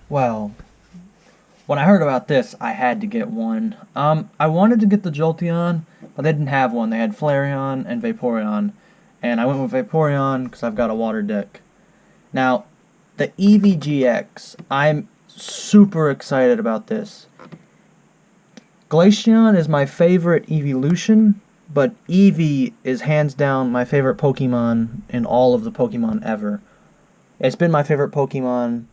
Well, when I heard about this, I had to get one. I wanted to get the Jolteon, but they didn't have one. They had Flareon and Vaporeon, and I went with Vaporeon because I've got a water deck. Now, the Eevee GX, I'm super excited about this. Glaceon is my favorite Eeveelution, but Eevee is hands down my favorite Pokemon in all of the Pokemon ever. It's been my favorite Pokemon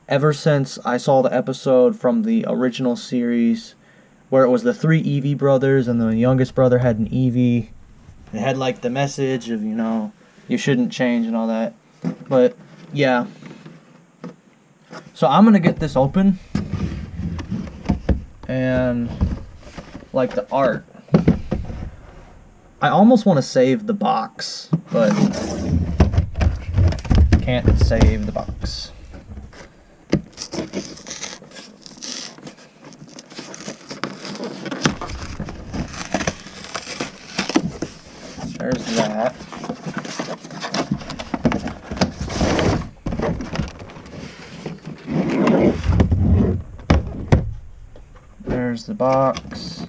ever since I saw the episode from the original series where it was the three Eevee brothers and the youngest brother had an Eevee. It had like the message of, you shouldn't change and all that. But yeah. So I'm gonna get this open. And like the art, I almost want to save the box, but can't save the box. There's that. There's the box.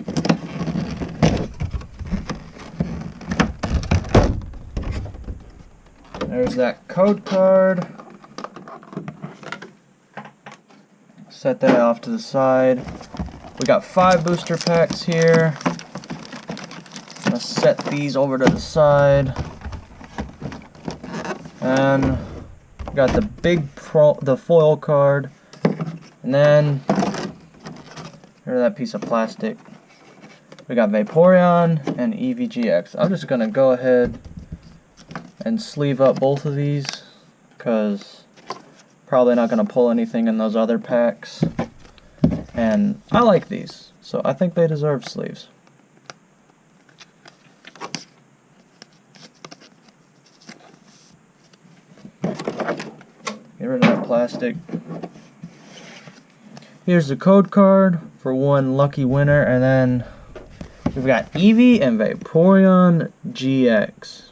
There's that code card. Set that off to the side. We got 5 booster packs here. Let's set these over to the side. And we got the foil card. And then here's that piece of plastic. We got Vaporeon and Eevee GX. I'm just gonna go ahead and sleeve up both of these because probably not gonna pull anything in those other packs. And I like these, so I think they deserve sleeves. Get rid of that plastic. Here's the code card for one lucky winner, and then we've got Eevee and Vaporeon GX.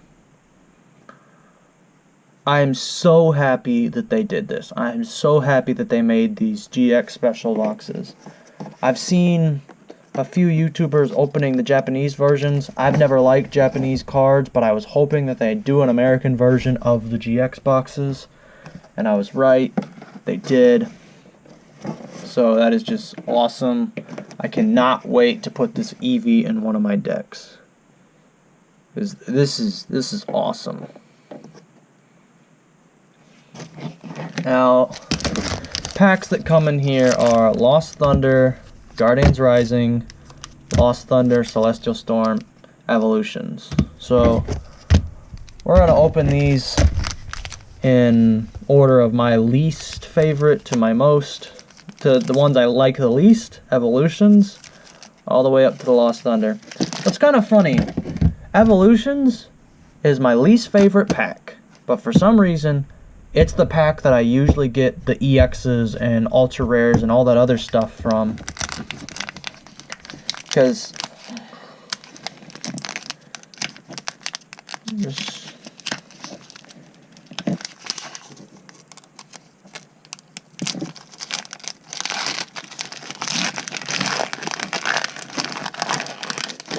I'm so happy that they did this. I'm so happy that they made these GX Special boxes. I've seen a few YouTubers opening the Japanese versions. I've never liked Japanese cards, but I was hoping that they'd do an American version of the GX boxes. And I was right. They did. So that is just awesome. I cannot wait to put this Eevee in one of my decks. This is awesome. Now, packs that come in here are Lost Thunder, Guardians Rising, Lost Thunder, Celestial Storm, Eeveelutions. So, we're going to open these in order of my least favorite to my most, to the ones I like the least, Eeveelutions, all the way up to the Lost Thunder. It's kind of funny. Eeveelutions is my least favorite pack, but for some reason, it's the pack that I usually get the EXs and Ultra Rares and all that other stuff from. Because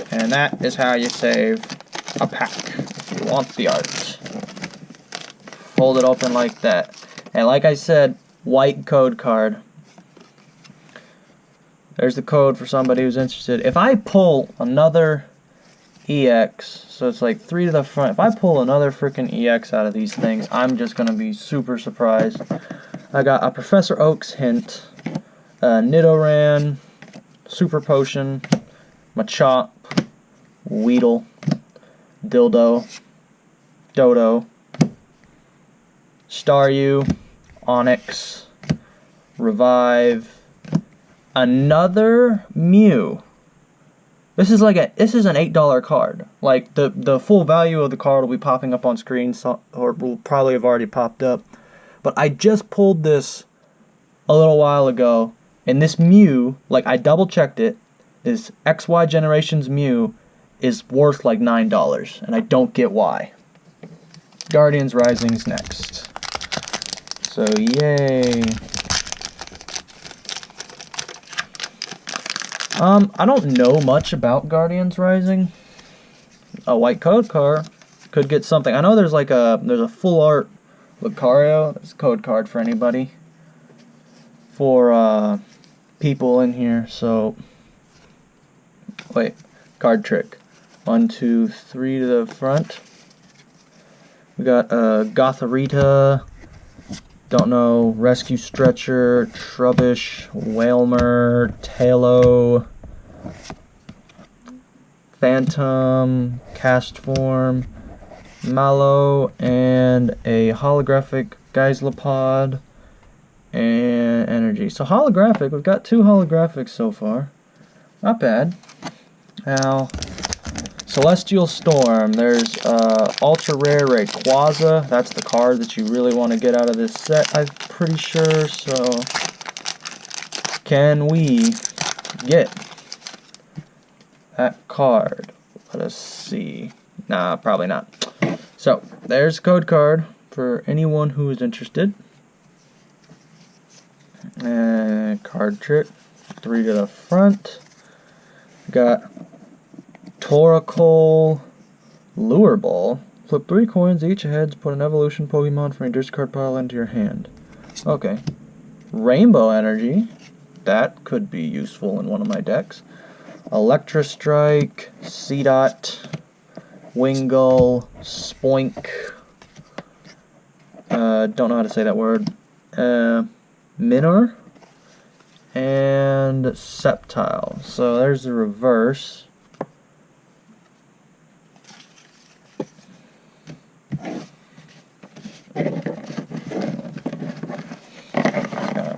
and that is how you save a pack if you want the art. Fold it open like that. And like I said, white code card. There's the code for somebody who's interested. If I pull another EX, so it's like 3 to the front, if I pull another freaking EX out of these things, I'm just going to be super surprised. I got a Professor Oak's hint, Nidoran, Super Potion, Machop, Weedle, Dildo, Dodo, Staryu, Onyx, Revive, another Mew. This is an $8 card. Like the full value of the card will be popping up on screen, or will probably have already popped up. But I just pulled this a little while ago, and this Mew, like I double checked it, this XY Generations Mew is worth like $9, and I don't get why. Guardians Rising's next. So, yay. I don't know much about Guardians Rising. A white code card could get something. I know there's like there's a full art Lucario. That's a code card for anybody. For people in here. So wait, card trick. 1, 2, 3 to the front. We got Gotharita. Don't know. Rescue Stretcher, Trubbish, Whalmer, Talo, Phantom, Castform, Mallow, and a holographic Geyslapod, and Energy. So holographic, we've got 2 holographics so far. Not bad. Now, Celestial Storm, there's Ultra Rare Rayquaza. That's the card that you really want to get out of this set, I'm pretty sure. So, can we get that card? Let us see. Nah, probably not. So, there's a code card for anyone who is interested. Card trick, 3 to the front. Got Torkoal Lure Ball. Flip 3 coins each heads, put an evolution Pokemon from your discard pile into your hand. Okay. Rainbow Energy. That could be useful in one of my decks. Electrostrike, Seedot, Wingull, Spoink. Don't know how to say that word. Minor. And Sceptile. So there's the reverse.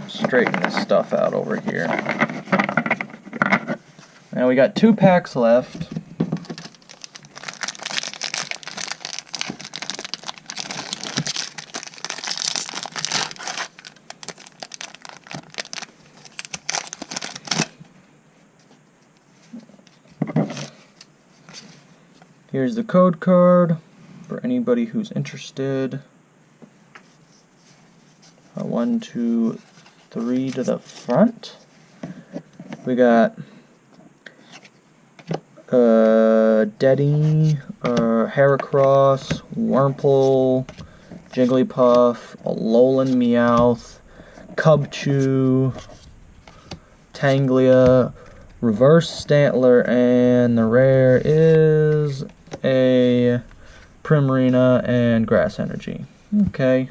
Straighten this stuff out over here. Now we got 2 packs left. Here's the code card for anybody who's interested. 1, 2, 3 to the front. We got Deddy, Heracross, Wurmple, Jigglypuff, Alolan Meowth, Cubchoo, Tanglia, Reverse Stantler, and the rare is a Primarina and Grass Energy. Okay.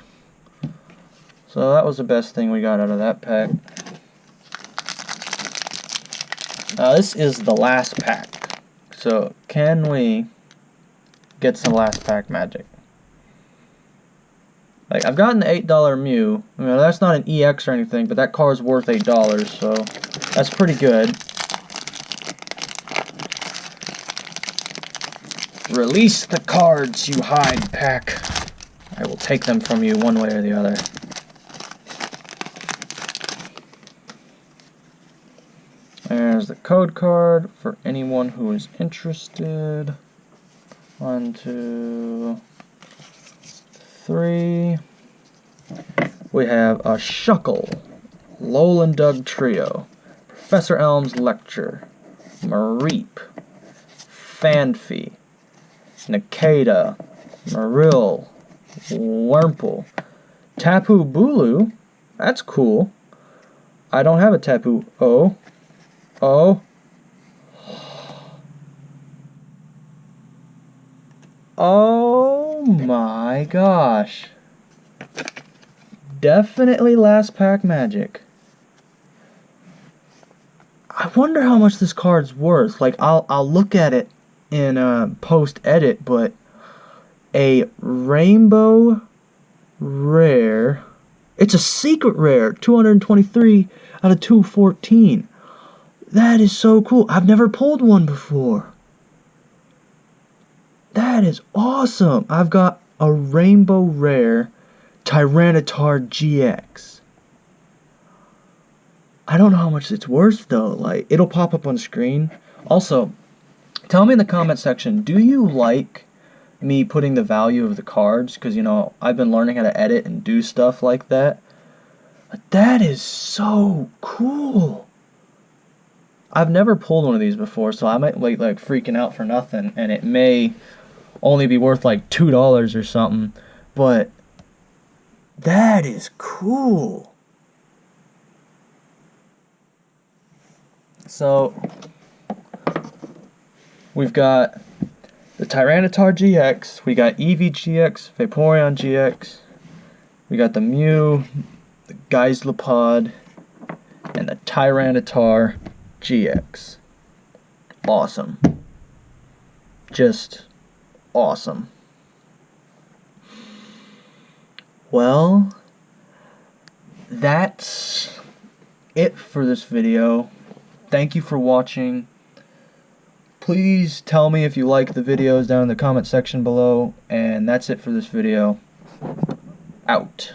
So that was the best thing we got out of that pack. This is the last pack. So can we get some last pack magic? Like, I've gotten the $8 Mew. I mean, that's not an EX or anything, but that card's worth $8, so that's pretty good. Release the cards you hide, pack. I will take them from you one way or the other. There's the code card for anyone who is interested. 1, 2, 3. We have a Shuckle, Alolan Dugtrio, Professor Elm's Lecture, Mareep, Fanfy, Nikeda, Marill, Wurmple, Tapu Bulu. That's cool. I don't have a Tapu. Oh. Oh my gosh. Definitely last pack magic. I wonder how much this card's worth. Like, I'll look at it in post edit, but a rainbow rare. It's a secret rare. 223 out of 214. That is so cool. I've never pulled one before. That is awesome. I've got a rainbow rare Tyranitar GX. I don't know how much it's worth though. Like, it'll pop up on the screen. Also, tell me in the comment section, do you like me putting the value of the cards? Because, you know, I've been learning how to edit and do stuff like that. But that is so cool. I've never pulled one of these before, so I might like freaking out for nothing, and it may only be worth like $2 or something, but that is cool. So we've got the Tyranitar GX, we got Eevee GX, Vaporeon GX, we got the Mew, the Geyslapod, and the Tyranitar GX. Awesome. Just awesome. Well, that's it for this video. Thank you for watching. Please tell me if you like the videos down in the comment section below. And that's it for this video. Out.